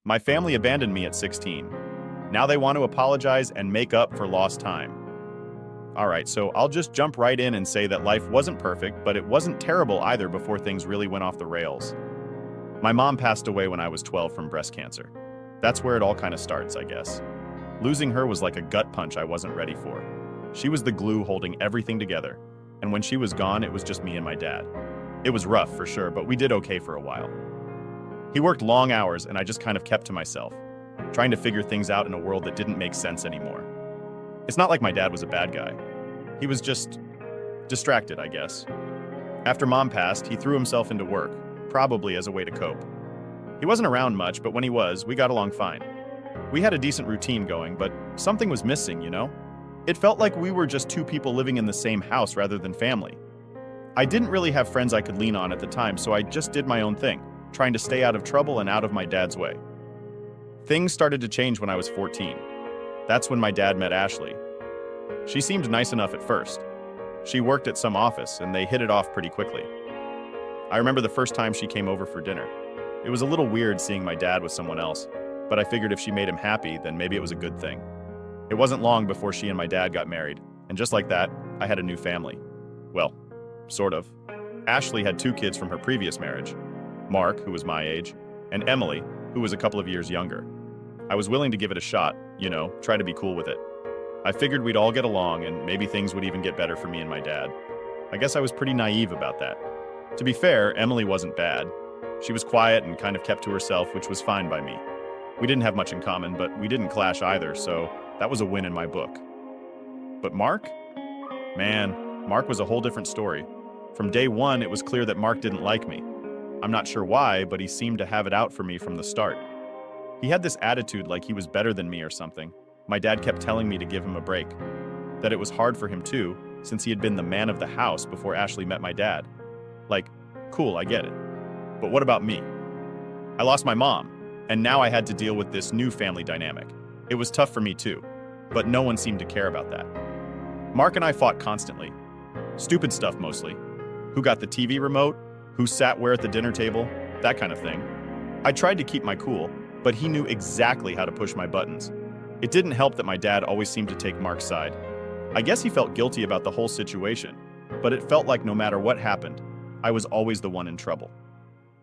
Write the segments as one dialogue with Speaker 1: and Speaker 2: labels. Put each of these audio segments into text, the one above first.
Speaker 1: My family abandoned me at 16. Now they want to apologize and make up for lost time. Alright, so I'll just jump right in and say that life wasn't perfect, but it wasn't terrible either before things really went off the rails. My mom passed away when I was 12 from breast cancer. That's where it all kind of starts, I guess. Losing her was like a gut punch I wasn't ready for. She was the glue holding everything together, and when she was gone, it was just me and my dad. It was rough for sure, but we did okay for a while. He worked long hours, and I just kind of kept to myself, trying to figure things out in a world that didn't make sense anymore. It's not like my dad was a bad guy. He was just distracted, I guess. After Mom passed, he threw himself into work, probably as a way to cope. He wasn't around much, but when he was, we got along fine. We had a decent routine going, but something was missing, you know? It felt like we were just two people living in the same house rather than family. I didn't really have friends I could lean on at the time, so I just did my own thing, trying to stay out of trouble and out of my dad's way. Things started to change when I was 14. That's when my dad met Ashley. She seemed nice enough at first. She worked at some office, and they hit it off pretty quickly. I remember the first time she came over for dinner. It was a little weird seeing my dad with someone else, but I figured if she made him happy, then maybe it was a good thing. It wasn't long before she and my dad got married, and just like that, I had a new family. Well, sort of. Ashley had 2 kids from her previous marriage, Mark, who was my age, and Emily, who was a couple of years younger. I was willing to give it a shot, try to be cool with it. I figured we'd all get along and maybe things would even get better for me and my dad. I guess I was pretty naive about that. To be fair, Emily wasn't bad. She was quiet and kind of kept to herself, which was fine by me. We didn't have much in common, but we didn't clash either, so that was a win in my book. But Mark? Man, Mark was a whole different story. From day one, it was clear that Mark didn't like me. I'm not sure why, but he seemed to have it out for me from the start. He had this attitude like he was better than me or something. My dad kept telling me to give him a break. That it was hard for him too, since he had been the man of the house before Ashley met my dad. Like, cool, I get it. But what about me? I lost my mom, and now I had to deal with this new family dynamic. It was tough for me too, but no one seemed to care about that. Mark and I fought constantly. Stupid stuff mostly. Who got the TV remote? Who sat where at the dinner table? That kind of thing. I tried to keep my cool, but he knew exactly how to push my buttons. It didn't help that my dad always seemed to take Mark's side. I guess he felt guilty about the whole situation, but it felt like no matter what happened, I was always the one in trouble.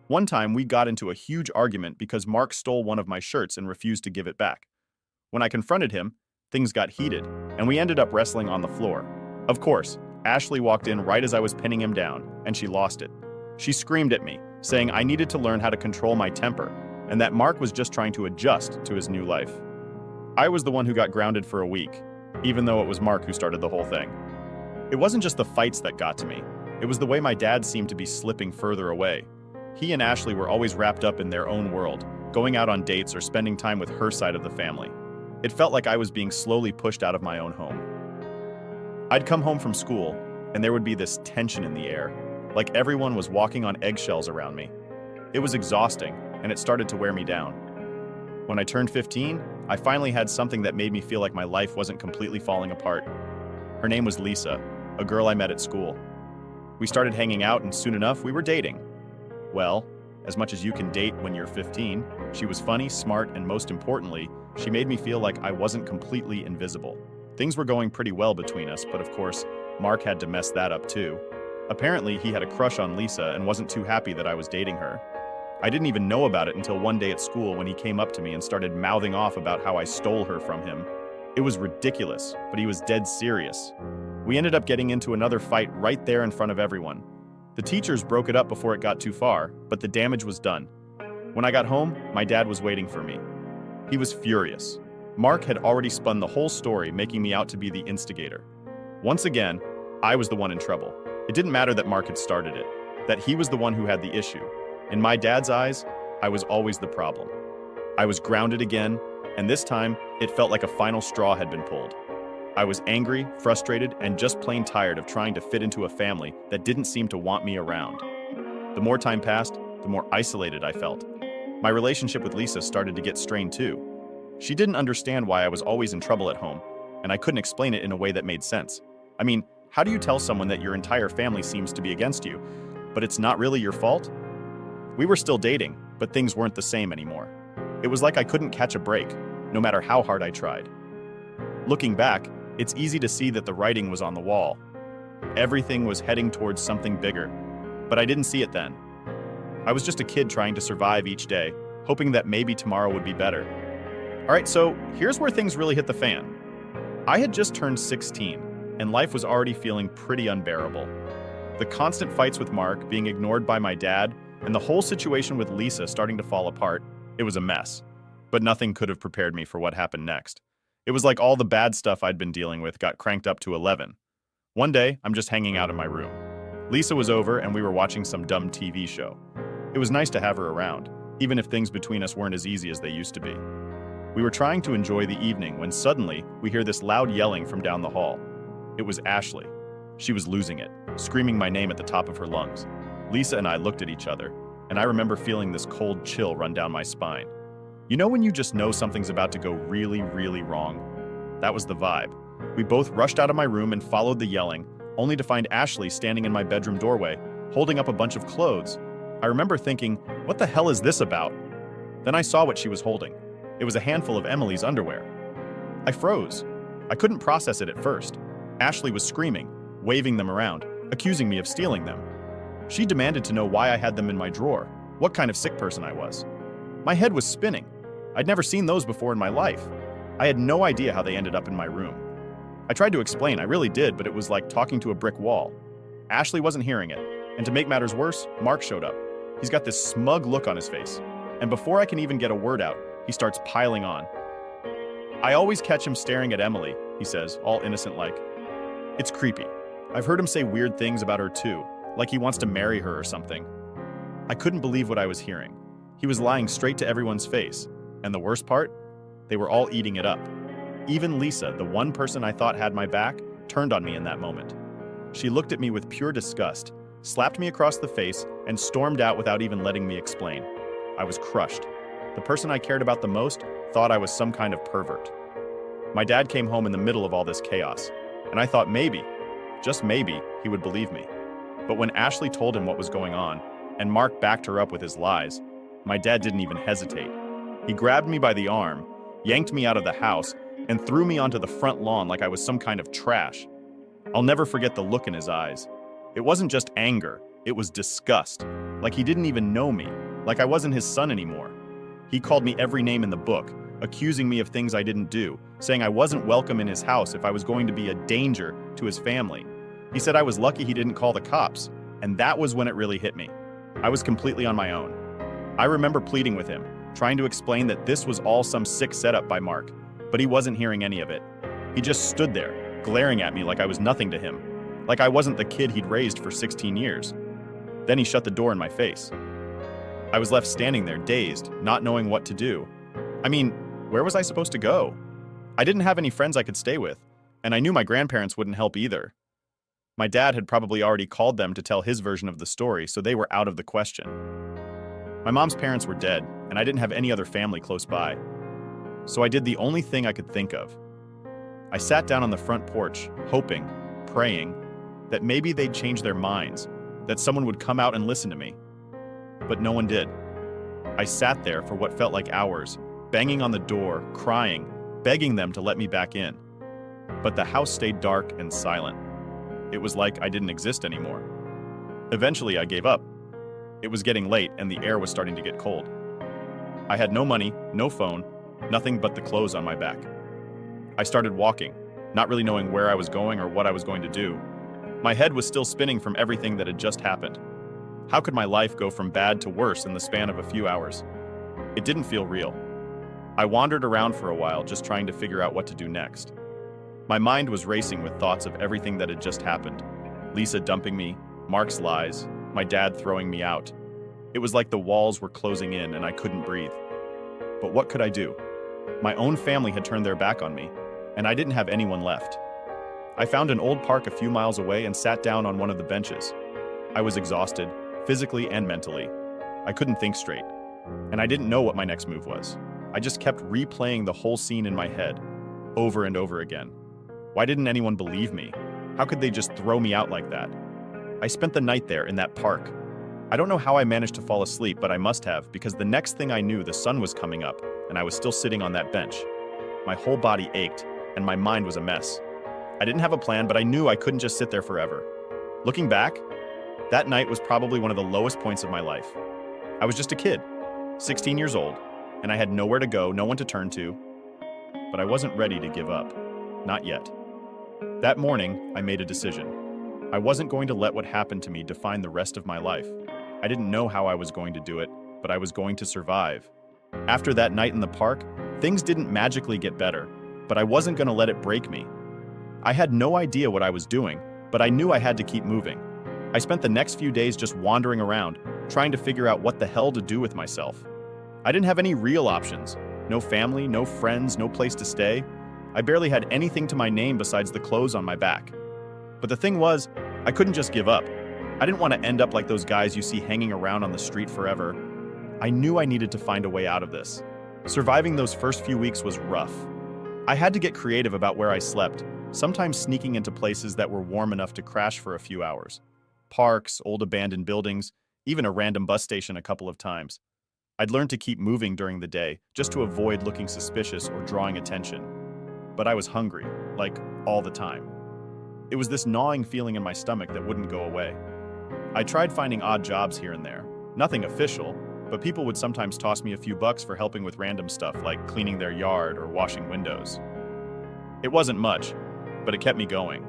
Speaker 1: One time, we got into a huge argument because Mark stole one of my shirts and refused to give it back. When I confronted him, things got heated, and we ended up wrestling on the floor. Of course, Ashley walked in right as I was pinning him down, and she lost it. She screamed at me, saying I needed to learn how to control my temper, and that Mark was just trying to adjust to his new life. I was the one who got grounded for a week, even though it was Mark who started the whole thing. It wasn't just the fights that got to me. It was the way my dad seemed to be slipping further away. He and Ashley were always wrapped up in their own world, going out on dates or spending time with her side of the family. It felt like I was being slowly pushed out of my own home. I'd come home from school, and there would be this tension in the air, like everyone was walking on eggshells around me. It was exhausting, and it started to wear me down. When I turned 15, I finally had something that made me feel like my life wasn't completely falling apart. Her name was Lisa, a girl I met at school. We started hanging out, and soon enough, we were dating. Well, as much as you can date when you're 15, she was funny, smart, and most importantly, she made me feel like I wasn't completely invisible. Things were going pretty well between us, but of course, Mark had to mess that up too. Apparently, he had a crush on Lisa and wasn't too happy that I was dating her. I didn't even know about it until one day at school when he came up to me and started mouthing off about how I stole her from him. It was ridiculous, but he was dead serious. We ended up getting into another fight right there in front of everyone. The teachers broke it up before it got too far, but the damage was done. When I got home, my dad was waiting for me. He was furious. Mark had already spun the whole story, making me out to be the instigator. Once again, I was the one in trouble. It didn't matter that Mark had started it, that he was the one who had the issue. In my dad's eyes, I was always the problem. I was grounded again, and this time, it felt like a final straw had been pulled. I was angry, frustrated, and just plain tired of trying to fit into a family that didn't seem to want me around. The more time passed, the more isolated I felt. My relationship with Lisa started to get strained too. She didn't understand why I was always in trouble at home, and I couldn't explain it in a way that made sense. I mean, how do you tell someone that your entire family seems to be against you, but it's not really your fault? We were still dating, but things weren't the same anymore. It was like I couldn't catch a break, no matter how hard I tried. Looking back, it's easy to see that the writing was on the wall. Everything was heading towards something bigger, but I didn't see it then. I was just a kid trying to survive each day, hoping that maybe tomorrow would be better. All right, so here's where things really hit the fan. I had just turned 16, and life was already feeling pretty unbearable. The constant fights with Mark, being ignored by my dad, and the whole situation with Lisa starting to fall apart, it was a mess. But nothing could have prepared me for what happened next. It was like all the bad stuff I'd been dealing with got cranked up to 11. One day, I'm just hanging out in my room. Lisa was over and we were watching some dumb TV show. It was nice to have her around, even if things between us weren't as easy as they used to be. We were trying to enjoy the evening when suddenly we hear this loud yelling from down the hall. It was Ashley. She was losing it, screaming my name at the top of her lungs. Lisa and I looked at each other, and I remember feeling this cold chill run down my spine. You know when you just know something's about to go really, really wrong? That was the vibe. We both rushed out of my room and followed the yelling, only to find Ashley standing in my bedroom doorway, holding up a bunch of clothes. I remember thinking, what the hell is this about? Then I saw what she was holding. It was a handful of Emily's underwear. I froze. I couldn't process it at first. Ashley was screaming, waving them around, accusing me of stealing them. She demanded to know why I had them in my drawer, what kind of sick person I was. My head was spinning. I'd never seen those before in my life. I had no idea how they ended up in my room. I tried to explain, I really did, but it was like talking to a brick wall. Ashley wasn't hearing it, and to make matters worse, Mark showed up. He's got this smug look on his face, and before I can even get a word out, he starts piling on. I always catch him staring at Emily, he says, all innocent-like. It's creepy. I've heard him say weird things about her too, like he wants to marry her or something. I couldn't believe what I was hearing. He was lying straight to everyone's face, and the worst part? They were all eating it up. Even Lisa, the one person I thought had my back, turned on me in that moment. She looked at me with pure disgust, slapped me across the face, and stormed out without even letting me explain. I was crushed. The person I cared about the most thought I was some kind of pervert. My dad came home in the middle of all this chaos, and I thought maybe, just maybe, he would believe me. But when Ashley told him what was going on, and Mark backed her up with his lies, my dad didn't even hesitate. He grabbed me by the arm, yanked me out of the house, and threw me onto the front lawn like I was some kind of trash. I'll never forget the look in his eyes. It wasn't just anger, it was disgust, like he didn't even know me, like I wasn't his son anymore. He called me every name in the book, accusing me of things I didn't do, saying I wasn't welcome in his house if I was going to be a danger to his family. He said I was lucky he didn't call the cops, and that was when it really hit me. I was completely on my own. I remember pleading with him, trying to explain that this was all some sick setup by Mark, but he wasn't hearing any of it. He just stood there, glaring at me like I was nothing to him, like I wasn't the kid he'd raised for 16 years. Then he shut the door in my face. I was left standing there, dazed, not knowing what to do. I mean, where was I supposed to go? I didn't have any friends I could stay with, and I knew my grandparents wouldn't help either. My dad had probably already called them to tell his version of the story, so they were out of the question. My mom's parents were dead, and I didn't have any other family close by. So I did the only thing I could think of. I sat down on the front porch, hoping, praying, that maybe they'd change their minds, that someone would come out and listen to me. But no one did. I sat there for what felt like hours, banging on the door, crying, begging them to let me back in. But the house stayed dark and silent. It was like I didn't exist anymore. Eventually, I gave up. It was getting late and the air was starting to get cold. I had no money, no phone, nothing but the clothes on my back. I started walking, not really knowing where I was going or what I was going to do. My head was still spinning from everything that had just happened. How could my life go from bad to worse in the span of a few hours? It didn't feel real. I wandered around for a while, just trying to figure out what to do next. My mind was racing with thoughts of everything that had just happened. Lisa dumping me, Mark's lies, my dad throwing me out. It was like the walls were closing in and I couldn't breathe. But what could I do? My own family had turned their back on me, and I didn't have anyone left. I found an old park a few miles away and sat down on one of the benches. I was exhausted, physically and mentally. I couldn't think straight, and I didn't know what my next move was. I just kept replaying the whole scene in my head, over and over again. Why didn't anyone believe me? How could they just throw me out like that? I spent the night there in that park. I don't know how I managed to fall asleep, but I must have, because the next thing I knew, the sun was coming up, and I was still sitting on that bench. My whole body ached, and my mind was a mess. I didn't have a plan, but I knew I couldn't just sit there forever. Looking back, that night was probably one of the lowest points of my life. I was just a kid, 16 years old, and I had nowhere to go, no one to turn to. But I wasn't ready to give up. Not yet. That morning, I made a decision. I wasn't going to let what happened to me define the rest of my life. I didn't know how I was going to do it, but I was going to survive. After that night in the park, things didn't magically get better, but I wasn't going to let it break me. I had no idea what I was doing, but I knew I had to keep moving. I spent the next few days just wandering around, trying to figure out what the hell to do with myself. I didn't have any real options. No family, no friends, no place to stay. I barely had anything to my name besides the clothes on my back. But the thing was, I couldn't just give up. I didn't want to end up like those guys you see hanging around on the street forever. I knew I needed to find a way out of this. Surviving those first few weeks was rough. I had to get creative about where I slept, sometimes sneaking into places that were warm enough to crash for a few hours. Parks, old abandoned buildings, even a random bus station a couple of times. I'd learned to keep moving during the day, just to avoid looking suspicious or drawing attention. But I was hungry, like all the time. It was this gnawing feeling in my stomach that wouldn't go away. I tried finding odd jobs here and there. Nothing official, but people would sometimes toss me a few bucks for helping with random stuff like cleaning their yard or washing windows. It wasn't much, but it kept me going.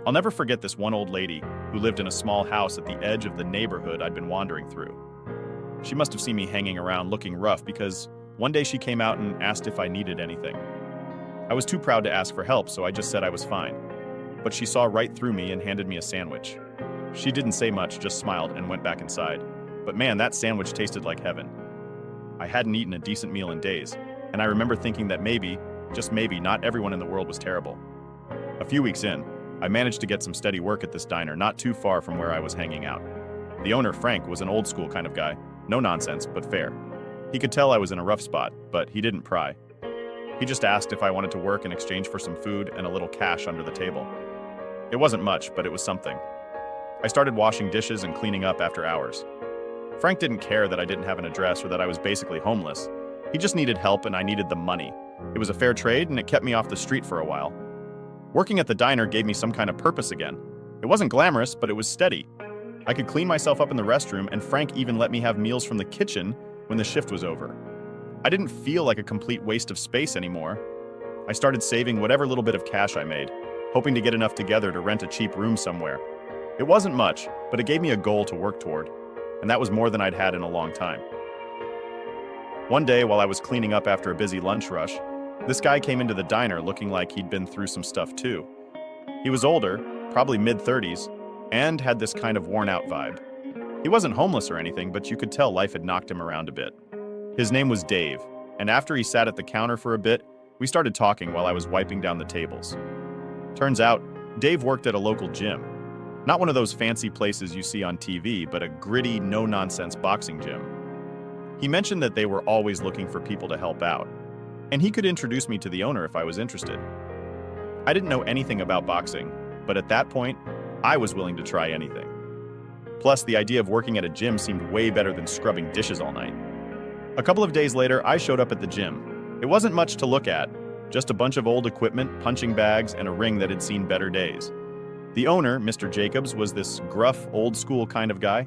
Speaker 1: I'll never forget this one old lady who lived in a small house at the edge of the neighborhood I'd been wandering through. She must have seen me hanging around looking rough because one day she came out and asked if I needed anything. I was too proud to ask for help, so I just said I was fine. But she saw right through me and handed me a sandwich. She didn't say much, just smiled and went back inside. But man, that sandwich tasted like heaven. I hadn't eaten a decent meal in days, and I remember thinking that maybe, just maybe, not everyone in the world was terrible. A few weeks in, I managed to get some steady work at this diner not too far from where I was hanging out. The owner, Frank, was an old school kind of guy. No nonsense, but fair. He could tell I was in a rough spot, but he didn't pry. He just asked if I wanted to work in exchange for some food and a little cash under the table. It wasn't much, but it was something. I started washing dishes and cleaning up after hours. Frank didn't care that I didn't have an address or that I was basically homeless. He just needed help and I needed the money. It was a fair trade and it kept me off the street for a while. Working at the diner gave me some kind of purpose again. It wasn't glamorous, but it was steady. I could clean myself up in the restroom, and Frank even let me have meals from the kitchen when the shift was over. I didn't feel like a complete waste of space anymore. I started saving whatever little bit of cash I made, hoping to get enough together to rent a cheap room somewhere. It wasn't much, but it gave me a goal to work toward, and that was more than I'd had in a long time. One day, while I was cleaning up after a busy lunch rush, this guy came into the diner looking like he'd been through some stuff too. He was older, probably mid-30s, and had this kind of worn-out vibe. He wasn't homeless or anything, but you could tell life had knocked him around a bit. His name was Dave, and after he sat at the counter for a bit, we started talking while I was wiping down the tables. Turns out, Dave worked at a local gym. Not one of those fancy places you see on TV, but a gritty, no-nonsense boxing gym. He mentioned that they were always looking for people to help out, and he could introduce me to the owner if I was interested. I didn't know anything about boxing, but at that point, I was willing to try anything. Plus, the idea of working at a gym seemed way better than scrubbing dishes all night. A couple of days later, I showed up at the gym. It wasn't much to look at, just a bunch of old equipment, punching bags, and a ring that had seen better days. The owner, Mr. Jacobs, was this gruff, old-school kind of guy.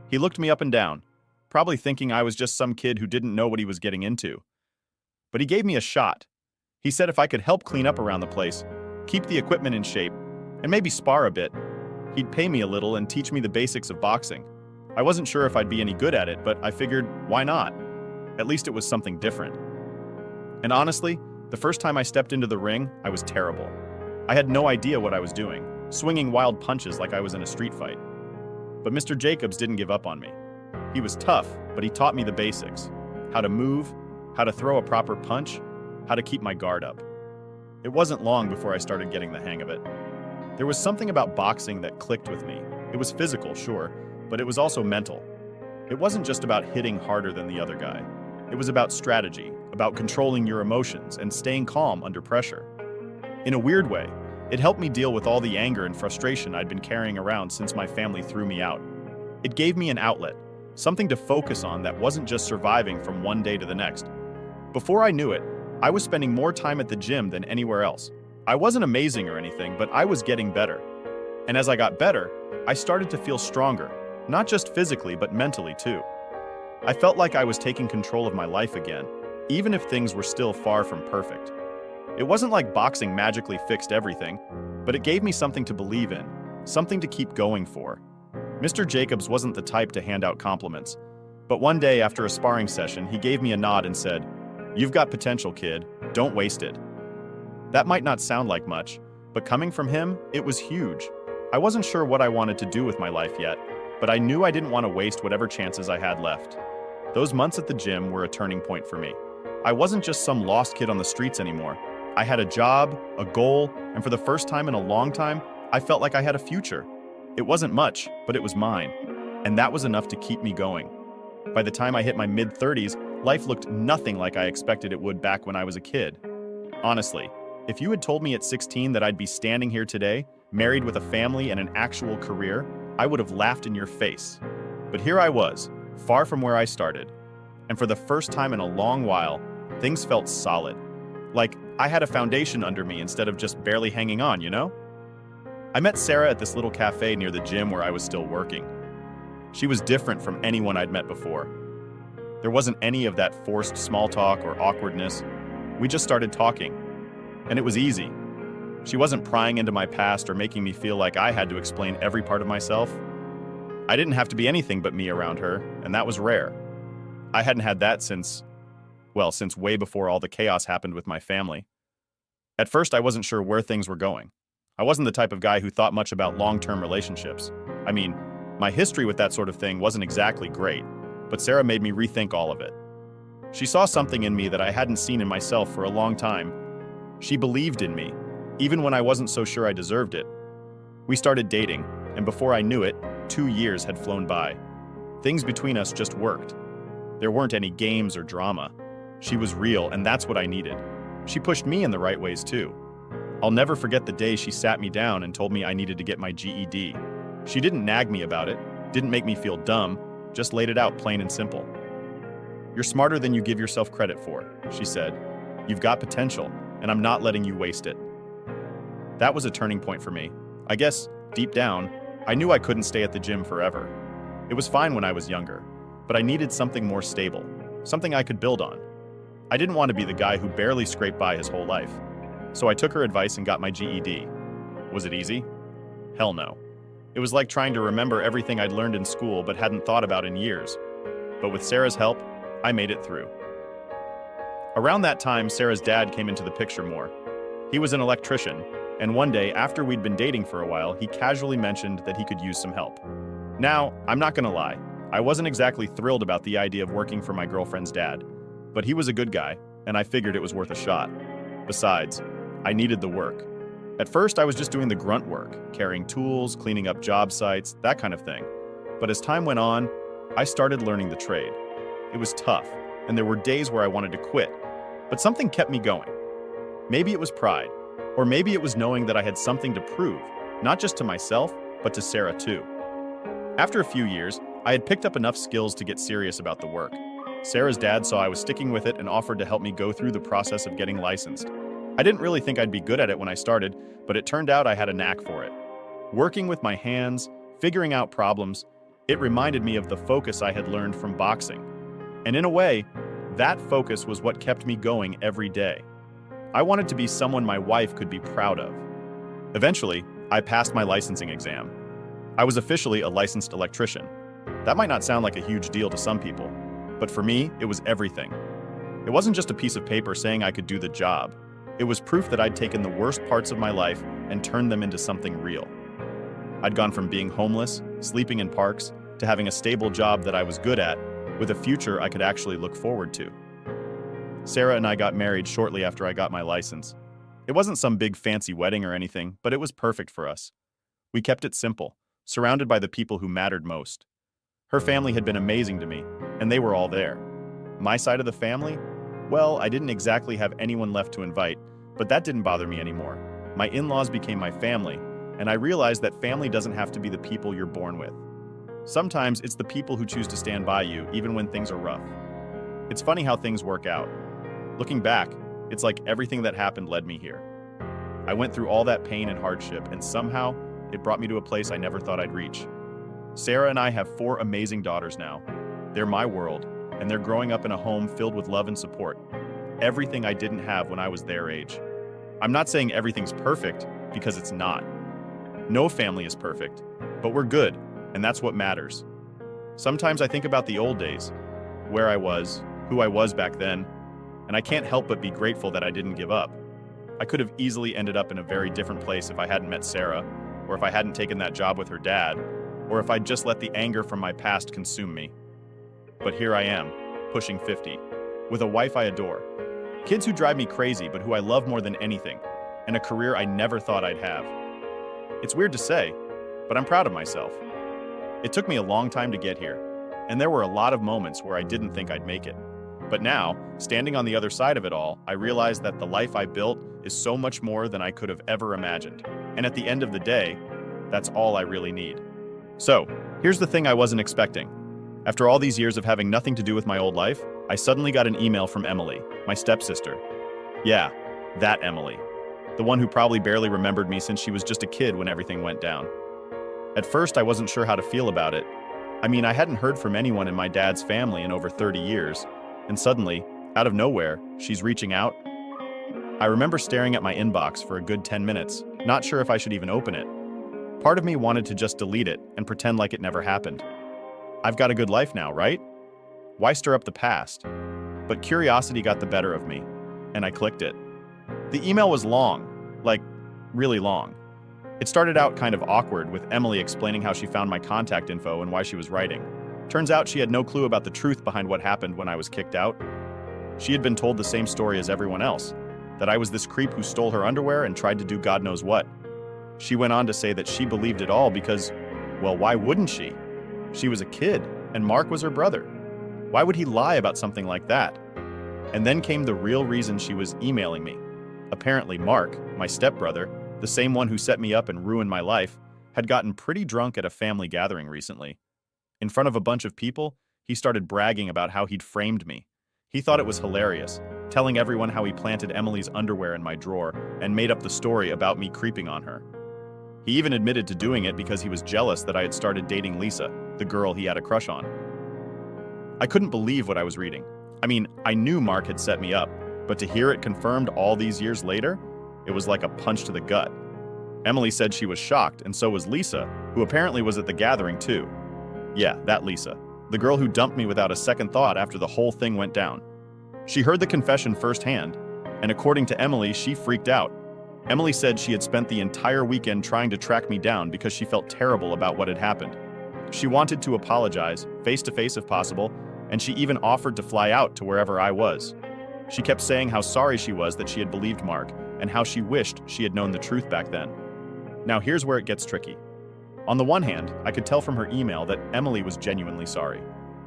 Speaker 1: He looked me up and down, probably thinking I was just some kid who didn't know what he was getting into. But he gave me a shot. He said if I could help clean up around the place, keep the equipment in shape, and maybe spar a bit, he'd pay me a little and teach me the basics of boxing. I wasn't sure if I'd be any good at it, but I figured, why not? At least it was something different. And honestly, the first time I stepped into the ring, I was terrible. I had no idea what I was doing, swinging wild punches like I was in a street fight. But Mr. Jacobs didn't give up on me. He was tough, but he taught me the basics. How to move, how to throw a proper punch, how to keep my guard up. It wasn't long before I started getting the hang of it. There was something about boxing that clicked with me. It was physical, sure, but it was also mental. It wasn't just about hitting harder than the other guy. It was about strategy, about controlling your emotions and staying calm under pressure. In a weird way, it helped me deal with all the anger and frustration I'd been carrying around since my family threw me out. It gave me an outlet, something to focus on that wasn't just surviving from one day to the next. Before I knew it, I was spending more time at the gym than anywhere else. I wasn't amazing or anything, but I was getting better. And as I got better, I started to feel stronger, not just physically, but mentally too. I felt like I was taking control of my life again, even if things were still far from perfect. It wasn't like boxing magically fixed everything, but it gave me something to believe in, something to keep going for. Mr. Jacobs wasn't the type to hand out compliments, but one day after a sparring session, he gave me a nod and said, "You've got potential, kid. Don't waste it." That might not sound like much, but coming from him, it was huge. I wasn't sure what I wanted to do with my life yet, but I knew I didn't want to waste whatever chances I had left. Those months at the gym were a turning point for me. I wasn't just some lost kid on the streets anymore. I had a job, a goal, and for the first time in a long time, I felt like I had a future. It wasn't much, but it was mine, and that was enough to keep me going. By the time I hit my mid-30s, life looked nothing like I expected it would back when I was a kid. Honestly, if you had told me at 16 that I'd be standing here today, married with a family and an actual career, I would have laughed in your face. But here I was, far from where I started. And for the first time in a long while, things felt solid. Like I had a foundation under me instead of just barely hanging on, you know? I met Sarah at this little cafe near the gym where I was still working. She was different from anyone I'd met before. There wasn't any of that forced small talk or awkwardness. We just started talking, and it was easy. She wasn't prying into my past or making me feel like I had to explain every part of myself. I didn't have to be anything but me around her, and that was rare. I hadn't had that since way before all the chaos happened with my family. At first, I wasn't sure where things were going. I wasn't the type of guy who thought much about long-term relationships. I mean, my history with that sort of thing wasn't exactly great, but Sarah made me rethink all of it. She saw something in me that I hadn't seen in myself for a long time. She believed in me, even when I wasn't so sure I deserved it. We started dating, and before I knew it, 2 years had flown by. Things between us just worked. There weren't any games or drama. She was real, and that's what I needed. She pushed me in the right ways too. I'll never forget the day she sat me down and told me I needed to get my GED. She didn't nag me about it, didn't make me feel dumb, just laid it out plain and simple. "You're smarter than you give yourself credit for," she said. "You've got potential, and I'm not letting you waste it." That was a turning point for me. I guess, deep down, I knew I couldn't stay at the gym forever. It was fine when I was younger, but I needed something more stable, something I could build on. I didn't want to be the guy who barely scraped by his whole life. So I took her advice and got my GED. Was it easy? Hell no. It was like trying to remember everything I'd learned in school but hadn't thought about in years. But with Sarah's help, I made it through. Around that time, Sarah's dad came into the picture more. He was an electrician, and one day, after we'd been dating for a while, he casually mentioned that he could use some help. Now, I'm not gonna lie, I wasn't exactly thrilled about the idea of working for my girlfriend's dad, but he was a good guy, and I figured it was worth a shot. Besides, I needed the work. At first, I was just doing the grunt work, carrying tools, cleaning up job sites, that kind of thing. But as time went on, I started learning the trade. It was tough, and there were days where I wanted to quit, but something kept me going. Maybe it was pride, or maybe it was knowing that I had something to prove, not just to myself, but to Sarah too. After a few years, I had picked up enough skills to get serious about the work. Sarah's dad saw I was sticking with it and offered to help me go through the process of getting licensed. I didn't really think I'd be good at it when I started, but it turned out I had a knack for it. Working with my hands, figuring out problems, it reminded me of the focus I had learned from boxing. And in a way, that focus was what kept me going every day. I wanted to be someone my wife could be proud of. Eventually, I passed my licensing exam. I was officially a licensed electrician. That might not sound like a huge deal to some people, but for me, it was everything. It wasn't just a piece of paper saying I could do the job. It was proof that I'd taken the worst parts of my life and turned them into something real. I'd gone from being homeless, sleeping in parks, to having a stable job that I was good at, with a future I could actually look forward to. Sarah and I got married shortly after I got my license. It wasn't some big fancy wedding or anything, but it was perfect for us. We kept it simple, surrounded by the people who mattered most. Her family had been amazing to me, and they were all there. My side of the family? Well, I didn't exactly have anyone left to invite, but that didn't bother me anymore. My in-laws became my family, and I realized that family doesn't have to be the people you're born with. Sometimes it's the people who choose to stand by you even when things are rough. It's funny how things work out. Looking back, it's like everything that happened led me here. I went through all that pain and hardship, and somehow it brought me to a place I never thought I'd reach. Sarah and I have 4 amazing daughters now. They're my world, and they're growing up in a home filled with love and support. Everything I didn't have when I was their age. I'm not saying everything's perfect, because it's not. No family is perfect, but we're good, and that's what matters. Sometimes I think about the old days, where I was, who I was back then, and I can't help but be grateful that I didn't give up. I could have easily ended up in a very different place if I hadn't met Sarah, or if I hadn't taken that job with her dad, or if I'd just let the anger from my past consume me. But here I am, pushing 50, with a wife I adore, kids who drive me crazy but who I love more than anything, and a career I never thought I'd have. It's weird to say, but I'm proud of myself. It took me a long time to get here, and there were a lot of moments where I didn't think I'd make it. But now, standing on the other side of it all, I realize that the life I built is so much more than I could have ever imagined. And at the end of the day, that's all I really need. So, here's the thing I wasn't expecting. After all these years of having nothing to do with my old life, I suddenly got an email from Emily, my stepsister. Yeah, that Emily. The one who probably barely remembered me since she was just a kid when everything went down. At first, I wasn't sure how to feel about it. I mean, I hadn't heard from anyone in my dad's family in over 30 years, and suddenly, out of nowhere, she's reaching out. I remember staring at my inbox for a good 10 minutes, not sure if I should even open it. Part of me wanted to just delete it and pretend like it never happened. I've got a good life now, right? Why stir up the past? But curiosity got the better of me, and I clicked it. The email was long, like, really long. It started out kind of awkward, with Emily explaining how she found my contact info and why she was writing. Turns out she had no clue about the truth behind what happened when I was kicked out. She had been told the same story as everyone else, that I was this creep who stole her underwear and tried to do God knows what. She went on to say that she believed it all because, well, why wouldn't she? She was a kid, and Mark was her brother. Why would he lie about something like that? And then came the real reason she was emailing me. Apparently Mark, my stepbrother, the same one who set me up and ruined my life, had gotten pretty drunk at a family gathering recently. In front of a bunch of people, he started bragging about how he'd framed me. He thought it was hilarious, telling everyone how he planted Emily's underwear in my drawer and made up the story about me creeping on her. He even admitted to doing it because he was jealous that I had started dating Lisa, the girl he had a crush on. I couldn't believe what I was reading. I mean, I knew Mark had set me up, but to hear it confirmed all these years later, it was like a punch to the gut. Emily said she was shocked, and so was Lisa, who apparently was at the gathering too. Yeah, that Lisa, the girl who dumped me without a second thought after the whole thing went down. She heard the confession firsthand, and according to Emily, she freaked out. Emily said she had spent the entire weekend trying to track me down because she felt terrible about what had happened. She wanted to apologize, face-to-face if possible, and she even offered to fly out to wherever I was. She kept saying how sorry she was that she had believed Mark, and how she wished she had known the truth back then. Now here's where it gets tricky. On the one hand, I could tell from her email that Emily was genuinely sorry.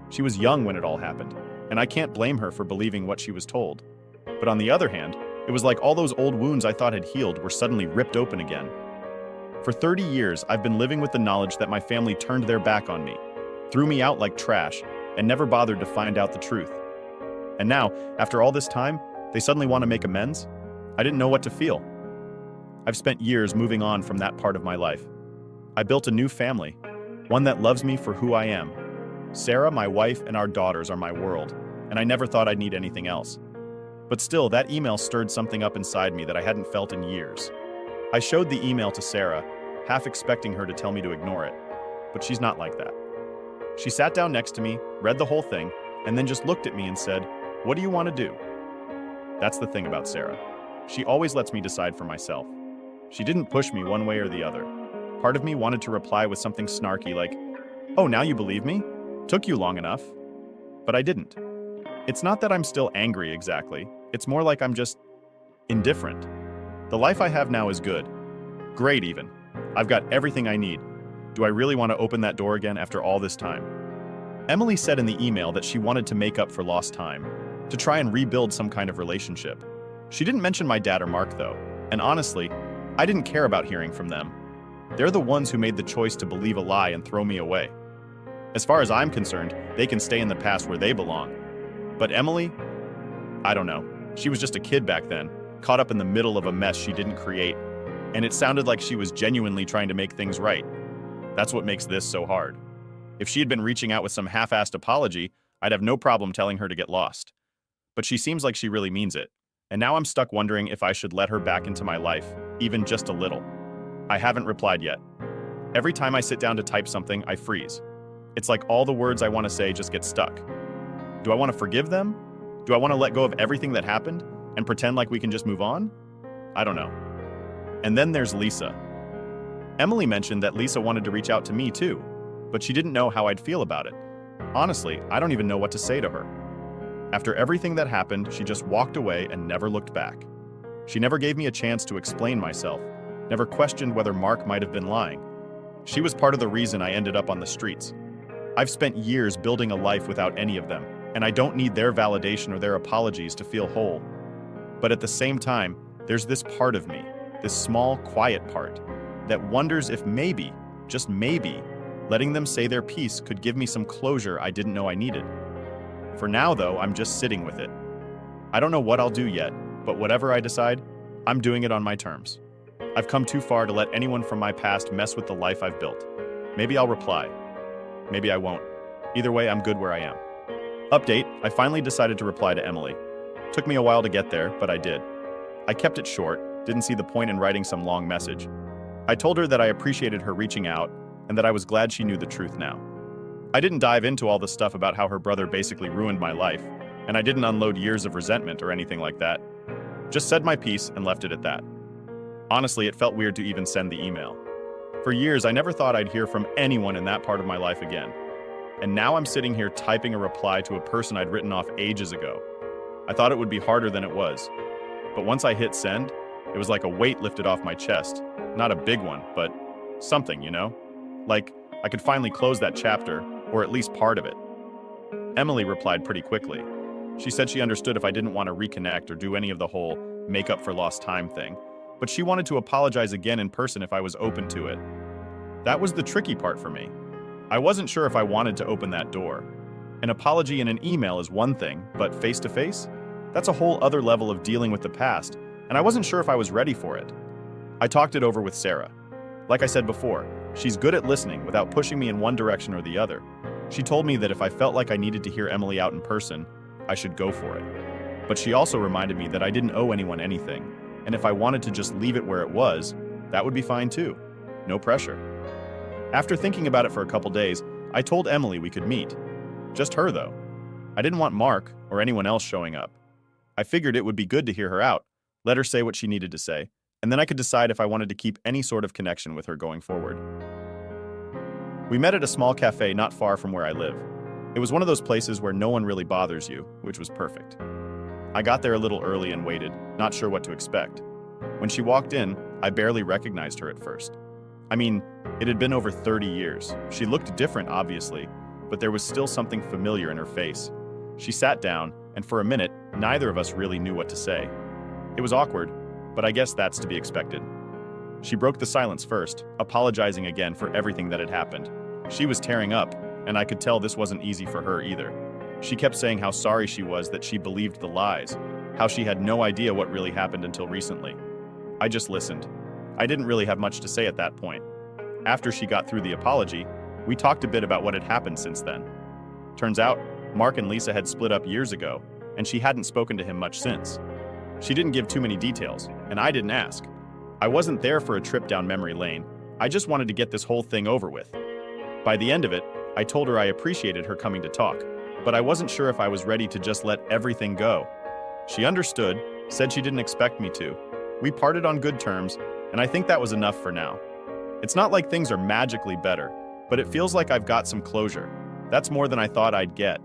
Speaker 1: She was young when it all happened, and I can't blame her for believing what she was told. But on the other hand, it was like all those old wounds I thought had healed were suddenly ripped open again. For 30 years, I've been living with the knowledge that my family turned their back on me, threw me out like trash, and never bothered to find out the truth. And now, after all this time, they suddenly want to make amends? I didn't know what to feel. I've spent years moving on from that part of my life. I built a new family, one that loves me for who I am. Sarah, my wife, and our daughters are my world, and I never thought I'd need anything else. But still, that email stirred something up inside me that I hadn't felt in years. I showed the email to Sarah, half expecting her to tell me to ignore it, but she's not like that. She sat down next to me, read the whole thing, and then just looked at me and said, "What do you want to do?" That's the thing about Sarah. She always lets me decide for myself. She didn't push me one way or the other. Part of me wanted to reply with something snarky like, "Oh, now you believe me? Took you long enough." But I didn't. It's not that I'm still angry exactly. It's more like I'm just indifferent. The life I have now is good. Great even. I've got everything I need. Do I really want to open that door again after all this time? Emily said in the email that she wanted to make up for lost time, to try and rebuild some kind of relationship. She didn't mention my dad or Mark though, and honestly, I didn't care about hearing from them. They're the ones who made the choice to believe a lie and throw me away. As far as I'm concerned, they can stay in the past where they belong. But Emily? I don't know. She was just a kid back then, caught up in the middle of a mess she didn't create, and it sounded like she was genuinely trying to make things right. That's what makes this so hard. If she had been reaching out with some half-assed apology, I'd have no problem telling her to get lost. But she seems like she really means it, and now I'm stuck wondering if I should let her back into my life, even just a little. I haven't replied yet. Every time I sit down to type something, I freeze. It's like all the words I want to say just get stuck. Do I want to forgive them? Do I want to let go of everything that happened and pretend like we can just move on? I don't know. And then there's Lisa. Emily mentioned that Lisa wanted to reach out to me too, but she didn't know how I'd feel about it. Honestly, I don't even know what to say to her. After everything that happened, she just walked away and never looked back. She never gave me a chance to explain myself, never questioned whether Mark might have been lying. She was part of the reason I ended up on the streets. I've spent years building a life without any of them, and I don't need their validation or their apologies to feel whole. But at the same time, there's this part of me, this small, quiet part, that wonders if maybe, just maybe, letting them say their piece could give me some closure I didn't know I needed. For now, though, I'm just sitting with it. I don't know what I'll do yet, but whatever I decide, I'm doing it on my terms. I've come too far to let anyone from my past mess with the life I've built. Maybe I'll reply. Maybe I won't. Either way, I'm good where I am. Update, I finally decided to reply to Emily. Took me a while to get there, but I did. I kept it short, didn't see the point in writing some long message. I told her that I appreciated her reaching out and that I was glad she knew the truth now. I didn't dive into all the stuff about how her brother basically ruined my life, and I didn't unload years of resentment or anything like that. Just said my piece and left it at that. Honestly, it felt weird to even send the email. For years, I never thought I'd hear from anyone in that part of my life again. And now I'm sitting here typing a reply to a person I'd written off ages ago. I thought it would be harder than it was. But once I hit send, it was like a weight lifted off my chest. Not a big one, but something, you know? Like, I could finally close that chapter, or at least part of it. Emily replied pretty quickly. She said she understood if I didn't want to reconnect or do any of the whole make up for lost time thing, but she wanted to apologize again in person if I was open to it. That was the tricky part for me. I wasn't sure if I wanted to open that door. An apology in an email is one thing, but face-to-face? That's a whole other level of dealing with the past, and I wasn't sure if I was ready for it. I talked it over with Sarah. Like I said before, she's good at listening without pushing me in one direction or the other. She told me that if I felt like I needed to hear Emily out in person, I should go for it. But she also reminded me that I didn't owe anyone anything, and if I wanted to just leave it where it was, that would be fine too. No pressure. After thinking about it for a couple days, I told Emily we could meet. Just her, though. I didn't want Mark or anyone else showing up. I figured it would be good to hear her out, let her say what she needed to say, and then I could decide if I wanted to keep any sort of connection with her going forward. We met at a small cafe not far from where I live. It was one of those places where no one really bothers you, which was perfect. I got there a little early and waited, not sure what to expect. When she walked in, I barely recognized her at first. I mean, it had been over 30 years. She looked different, obviously, but there was still something familiar in her face. She sat down, and for a minute, neither of us really knew what to say. It was awkward, but I guess that's to be expected. She broke the silence first, apologizing again for everything that had happened. She was tearing up, and I could tell this wasn't easy for her either. She kept saying how sorry she was that she believed the lies, how she had no idea what really happened until recently. I just listened. I didn't really have much to say at that point. After she got through the apology, we talked a bit about what had happened since then. Turns out, Mark and Lisa had split up years ago, and she hadn't spoken to him much since. She didn't give too many details, and I didn't ask. I wasn't there for a trip down memory lane. I just wanted to get this whole thing over with. By the end of it, I told her I appreciated her coming to talk, but I wasn't sure if I was ready to just let everything go. She understood, said she didn't expect me to. We parted on good terms, and I think that was enough for now. It's not like things are magically better, but it feels like I've got some closure. That's more than I thought I'd get.